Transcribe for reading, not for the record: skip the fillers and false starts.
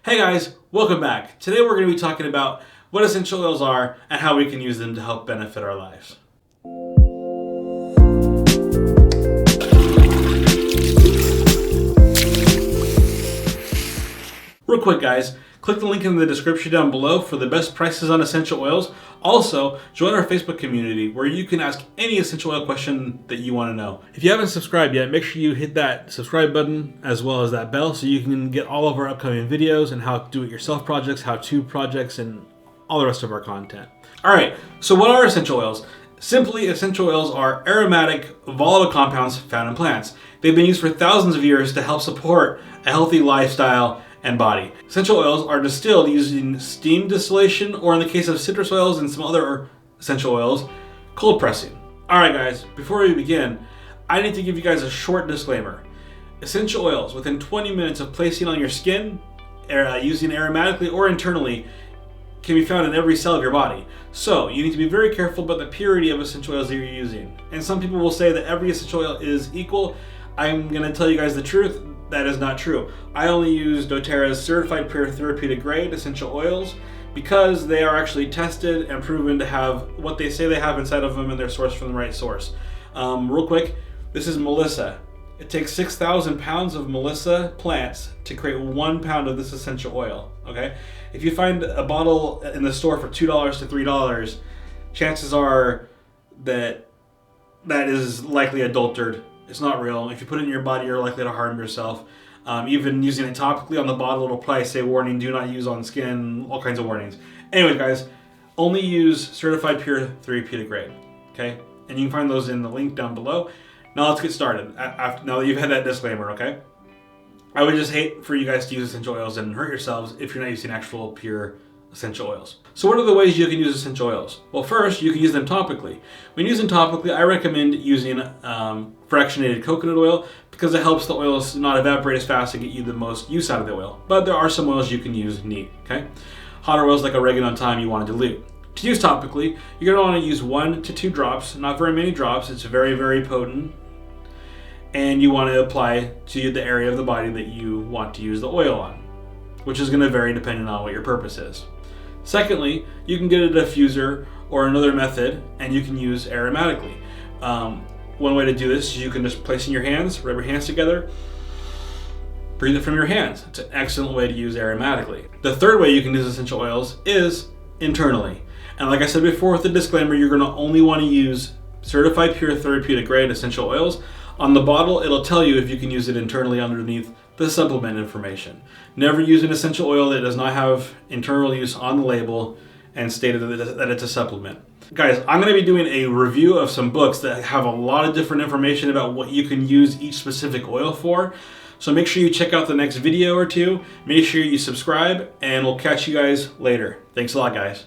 Hey guys, welcome back. Today we're going to be talking about what essential oils are and how we can use them to help benefit our lives. Real quick guys, click the link in the description down below for the best prices on essential oils. Also, join our Facebook community where you can ask any essential oil question that you want to know. If you haven't subscribed yet, make sure you hit that subscribe button as well as that bell so you can get all of our upcoming videos and how to do-it-yourself projects, how-to projects, and all the rest of our content. Alright, so what are essential oils? Simply, essential oils are aromatic, volatile compounds found in plants. They've been used for thousands of years to help support a healthy lifestyle and body. Essential oils are distilled using steam distillation, or in the case of citrus oils and some other essential oils, cold pressing. Alright guys, before we begin, I need to give you guys a short disclaimer. Essential oils, within 20 minutes of placing on your skin, using aromatically or internally, can be found in every cell of your body. So you need to be very careful about the purity of essential oils that you're using. And some people will say that every essential oil is equal. I'm going to tell you guys the truth. That is not true. I only use doTERRA's certified pure therapeutic grade essential oils because they are actually tested and proven to have what they say they have inside of them, and they're sourced from the right source. Real quick, this is Melissa. It takes 6,000 pounds of Melissa plants to create 1 pound of this essential oil. Okay, if you find a bottle in the store for $2 to $3, chances are that is likely adulterated. It's not real. If you put it in your body, you're likely to harm yourself. Even using it topically on the bottle, it'll probably say warning, do not use on skin, all kinds of warnings. Anyway, guys, only use certified pure therapeutic grade, okay? And you can find those in the link down below. Now let's get started, now that you've had that disclaimer, okay? I would just hate for you guys to use essential oils and hurt yourselves if you're not using actual pure essential oils. So what are the ways you can use essential oils? Well, first, you can use them topically. When using topically, I recommend using fractionated coconut oil because it helps the oils not evaporate as fast and get you the most use out of the oil. But there are some oils you can use neat, okay? Hotter oils like oregano and thyme you want to dilute. To use topically, you're going to want to use 1 to 2 drops, not very many drops. It's very, very potent. And you want to apply to the area of the body that you want to use the oil on, which is going to vary depending on what your purpose is. Secondly, you can get a diffuser or another method, and you can use aromatically. One way to do this is you can just place in your hands, rub your hands together, breathe it from your hands. It's an excellent way to use aromatically. The third way you can use essential oils is internally. And like I said before with the disclaimer, you're going to only want to use certified pure therapeutic grade essential oils. On the bottle, it'll tell you if you can use it internally underneath the supplement information. Never use an essential oil that does not have internal use on the label and stated that it's a supplement. Guys, I'm going to be doing a review of some books that have a lot of different information about what you can use each specific oil for. So make sure you check out the next video or two. Make sure you subscribe, and we'll catch you guys later. Thanks a lot, guys.